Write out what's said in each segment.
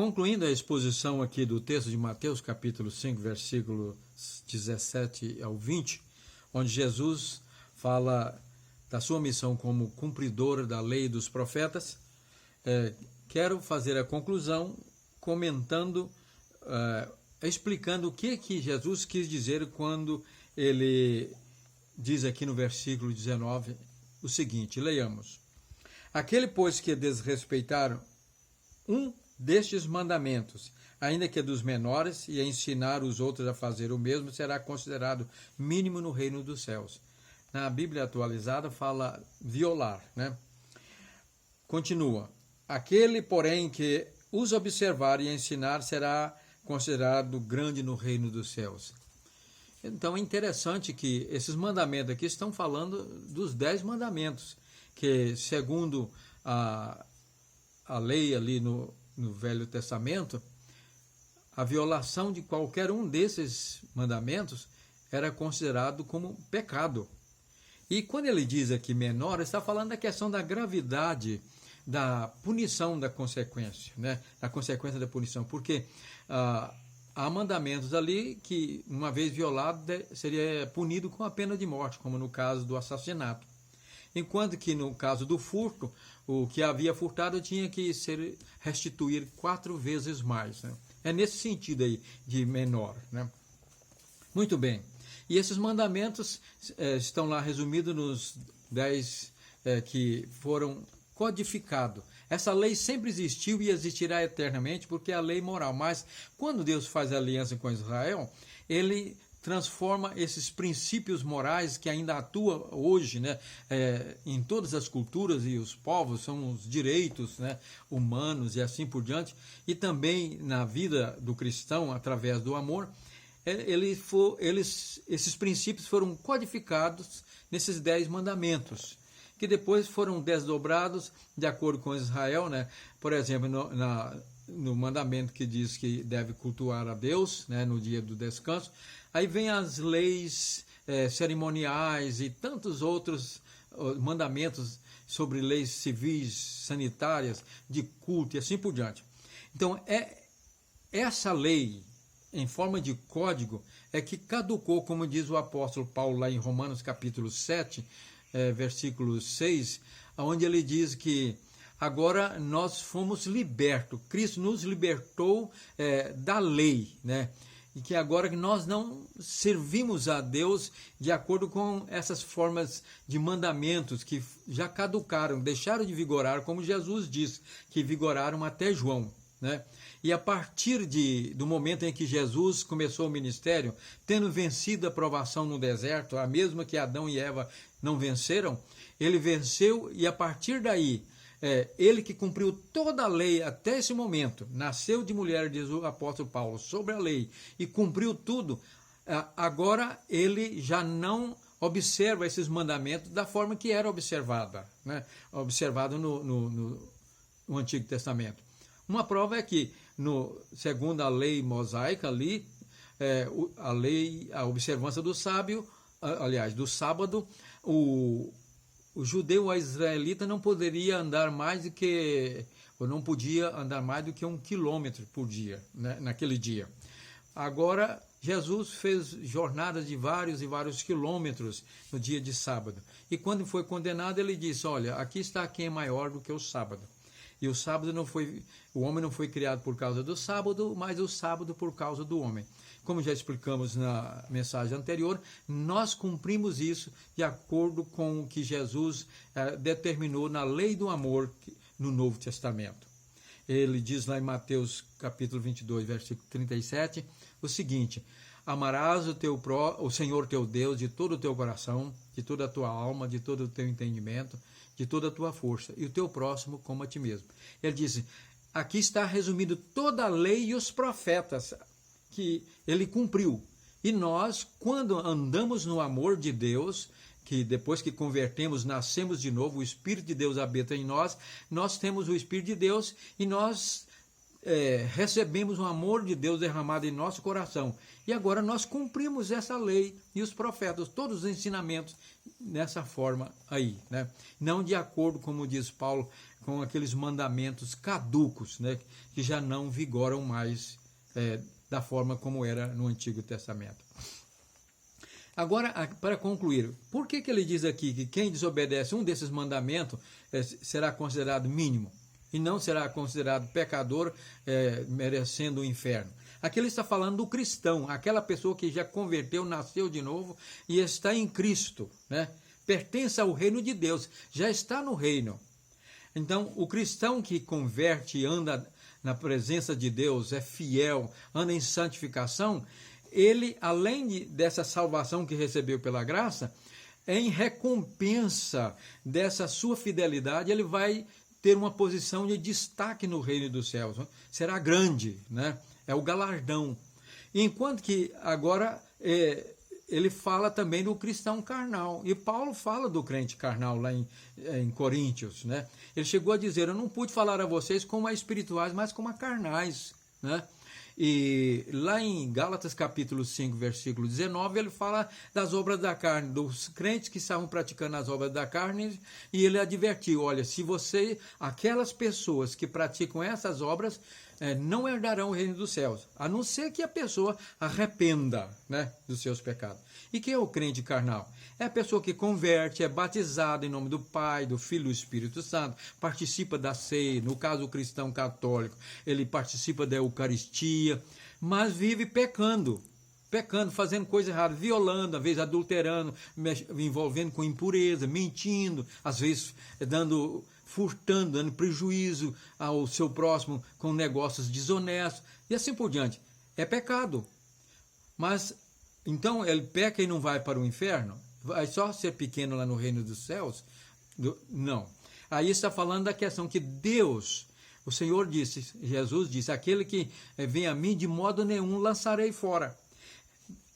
Concluindo a exposição aqui do texto de Mateus, capítulo 5, versículos 17 ao 20, onde Jesus fala da sua missão como cumpridor da lei dos profetas, quero fazer a conclusão comentando, explicando o que Jesus quis dizer quando ele diz aqui no versículo 19 o seguinte, leiamos. Aquele, pois, que desrespeitaram um destes mandamentos, ainda que dos menores, e a ensinar os outros a fazer o mesmo, será considerado mínimo no reino dos céus. Na Bíblia atualizada fala violar, né? Continua. Aquele, porém, que os observar e ensinar será considerado grande no reino dos céus. Então é interessante que esses mandamentos aqui estão falando dos 10 mandamentos, que segundo a lei ali no Velho Testamento, a violação de qualquer um desses mandamentos era considerado como pecado. E quando ele diz aqui menor, está falando da questão da gravidade, da punição da consequência, né? Da consequência da punição, porque há mandamentos ali que, uma vez violado, seria punido com a pena de morte, como no caso do assassinato. Enquanto que no caso do furto, o que havia furtado tinha que ser restituir 4 vezes mais, né? É nesse sentido aí de menor, né? Muito bem. E esses mandamentos estão lá resumidos nos 10 que foram codificados. Essa lei sempre existiu e existirá eternamente porque é a lei moral. Mas quando Deus faz aliança com Israel, ele transforma esses princípios morais que ainda atuam hoje, né, em todas as culturas e os povos, são os direitos, né, humanos e assim por diante, e também na vida do cristão, através do amor, esses princípios foram codificados nesses 10 mandamentos, que depois foram desdobrados de acordo com Israel, né? Por exemplo, no mandamento que diz que deve cultuar a Deus, né, no dia do descanso. Aí vem as leis cerimoniais e tantos outros mandamentos sobre leis civis, sanitárias, de culto e assim por diante. Então, essa lei, em forma de código, é que caducou, como diz o apóstolo Paulo lá em Romanos capítulo 7, versículo 6, onde ele diz que agora nós fomos libertos, Cristo nos libertou da lei, né? E que agora nós não servimos a Deus de acordo com essas formas de mandamentos que já caducaram, deixaram de vigorar, como Jesus diz, que vigoraram até João, né? E a partir do momento em que Jesus começou o ministério, tendo vencido a provação no deserto, a mesma que Adão e Eva não venceram, ele venceu e a partir daí, ele que cumpriu toda a lei até esse momento, nasceu de mulher, diz o apóstolo Paulo, sobre a lei e cumpriu tudo, agora ele já não observa esses mandamentos da forma que era observada, né? Observado no Antigo Testamento. Uma prova é que, segundo a lei mosaica ali, a observância do do sábado, o judeu, a israelita, não poderia andar mais do que, ou não podia andar mais do que 1 quilômetro por dia, né, naquele dia. Agora, Jesus fez jornadas de vários e vários quilômetros no dia de sábado. E quando foi condenado, ele disse, olha, aqui está quem é maior do que o sábado. E o homem não foi criado por causa do sábado, mas o sábado por causa do homem. Como já explicamos na mensagem anterior, nós cumprimos isso de acordo com o que Jesus determinou na lei do amor no Novo Testamento. Ele diz lá em Mateus capítulo 22, versículo 37, o seguinte, amarás o Senhor teu Deus de todo o teu coração, de toda a tua alma, de todo o teu entendimento, de toda a tua força, e o teu próximo como a ti mesmo. Ele diz, aqui está resumido toda a lei e os profetas que ele cumpriu. E nós, quando andamos no amor de Deus, que depois que convertemos, nascemos de novo, o Espírito de Deus habita em nós, nós temos o Espírito de Deus e nós recebemos o amor de Deus derramado em nosso coração. E agora nós cumprimos essa lei e os profetas, todos os ensinamentos nessa forma aí, né? Não de acordo, como diz Paulo, com aqueles mandamentos caducos, né, que já não vigoram mais da forma como era no Antigo Testamento. Agora, para concluir, por que ele diz aqui que quem desobedece um desses mandamentos será considerado mínimo e não será considerado pecador, merecendo o inferno? Aqui ele está falando do cristão, aquela pessoa que já converteu, nasceu de novo e está em Cristo, né? Pertence ao reino de Deus, já está no reino. Então, o cristão que converte e anda na presença de Deus, é fiel, anda em santificação, ele, além dessa salvação que recebeu pela graça, em recompensa dessa sua fidelidade, ele vai ter uma posição de destaque no reino dos céus. Será grande, né? É o galardão. Enquanto que agora ele fala também do cristão carnal. E Paulo fala do crente carnal lá em Coríntios, né? Ele chegou a dizer: eu não pude falar a vocês como a espirituais, mas como a carnais, né? E lá em Gálatas capítulo 5, versículo 19, ele fala das obras da carne, dos crentes que estavam praticando as obras da carne, e ele advertiu: olha, se aquelas pessoas que praticam essas obras, não herdarão o reino dos céus, a não ser que a pessoa arrependa, né, dos seus pecados. E quem é o crente carnal? É a pessoa que converte, é batizada em nome do Pai, do Filho e do Espírito Santo, participa da ceia, no caso o cristão católico, ele participa da Eucaristia, mas vive pecando, fazendo coisa errada, violando, às vezes adulterando, envolvendo com impureza, mentindo, às vezes furtando, dando prejuízo ao seu próximo com negócios desonestos, e assim por diante. É pecado. Mas, então, ele peca e não vai para o inferno? Vai só ser pequeno lá no reino dos céus? Não. Aí está falando da questão que Deus, o Senhor disse, Jesus disse: aquele que vem a mim, de modo nenhum lançarei fora.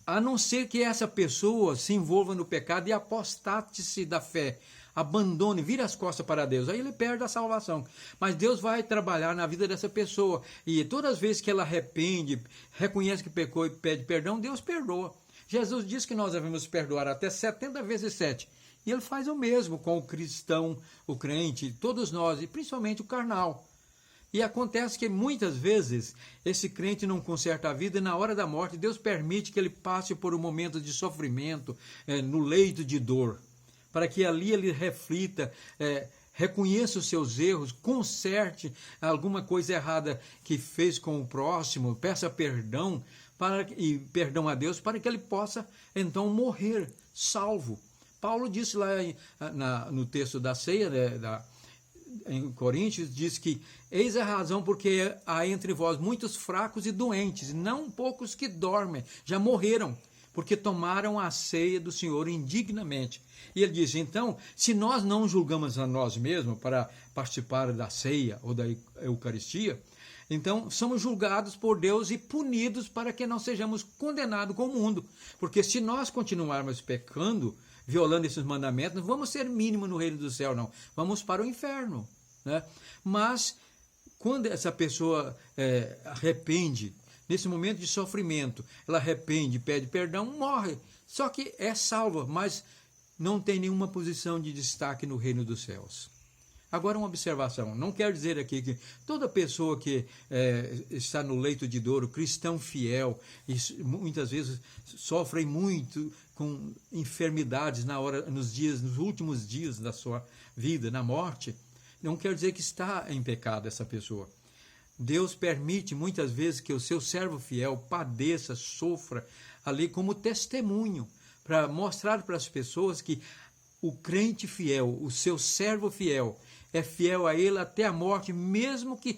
A não ser que essa pessoa se envolva no pecado e apostate-se da fé, abandone, vire as costas para Deus, aí ele perde a salvação. Mas Deus vai trabalhar na vida dessa pessoa, e todas as vezes que ela arrepende, reconhece que pecou e pede perdão, Deus perdoa. Jesus diz que nós devemos perdoar até 70 vezes 7, e ele faz o mesmo com o cristão, o crente, todos nós, e principalmente o carnal. E acontece que muitas vezes esse crente não conserta a vida, e na hora da morte Deus permite que ele passe por um momento de sofrimento, no leito de dor, para que ali ele reflita, reconheça os seus erros, conserte alguma coisa errada que fez com o próximo, peça perdão e perdão a Deus, para que ele possa então morrer salvo. Paulo disse lá no texto da ceia, em Coríntios, diz que: eis a razão porque há entre vós muitos fracos e doentes, não poucos que dormem, já morreram, porque tomaram a ceia do Senhor indignamente. E ele diz: então, se nós não julgamos a nós mesmos para participar da ceia ou da Eucaristia, então somos julgados por Deus e punidos para que não sejamos condenados com o mundo. Porque se nós continuarmos pecando, violando esses mandamentos, não vamos ser mínimo no reino do céu, não. Vamos para o inferno, né? Mas, quando essa pessoa arrepende, nesse momento de sofrimento, ela arrepende, pede perdão, morre. Só que é salva, mas não tem nenhuma posição de destaque no reino dos céus. Agora, uma observação: não quero dizer aqui que toda pessoa que está no leito de dor, cristão fiel, e muitas vezes sofre muito com enfermidades nos últimos dias da sua vida, na morte, não quero dizer que está em pecado essa pessoa. Deus permite muitas vezes que o seu servo fiel padeça, sofra ali como testemunho, para mostrar para as pessoas que o crente fiel, o seu servo fiel, é fiel a ele até a morte, mesmo que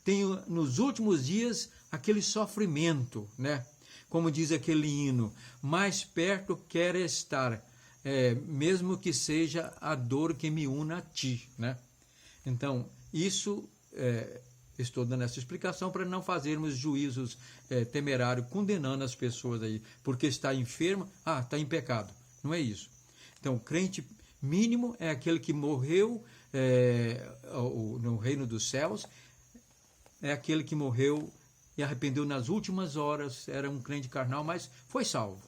tenha nos últimos dias aquele sofrimento, né? Como diz aquele hino: mais perto quero estar, mesmo que seja a dor que me una a ti, né? Então, isso estou dando essa explicação para não fazermos juízos temerários, condenando as pessoas aí, porque está enfermo, está em pecado. Não é isso. Então, o crente mínimo é aquele que morreu no reino dos céus, é aquele que morreu e arrependeu nas últimas horas, era um crente carnal, mas foi salvo.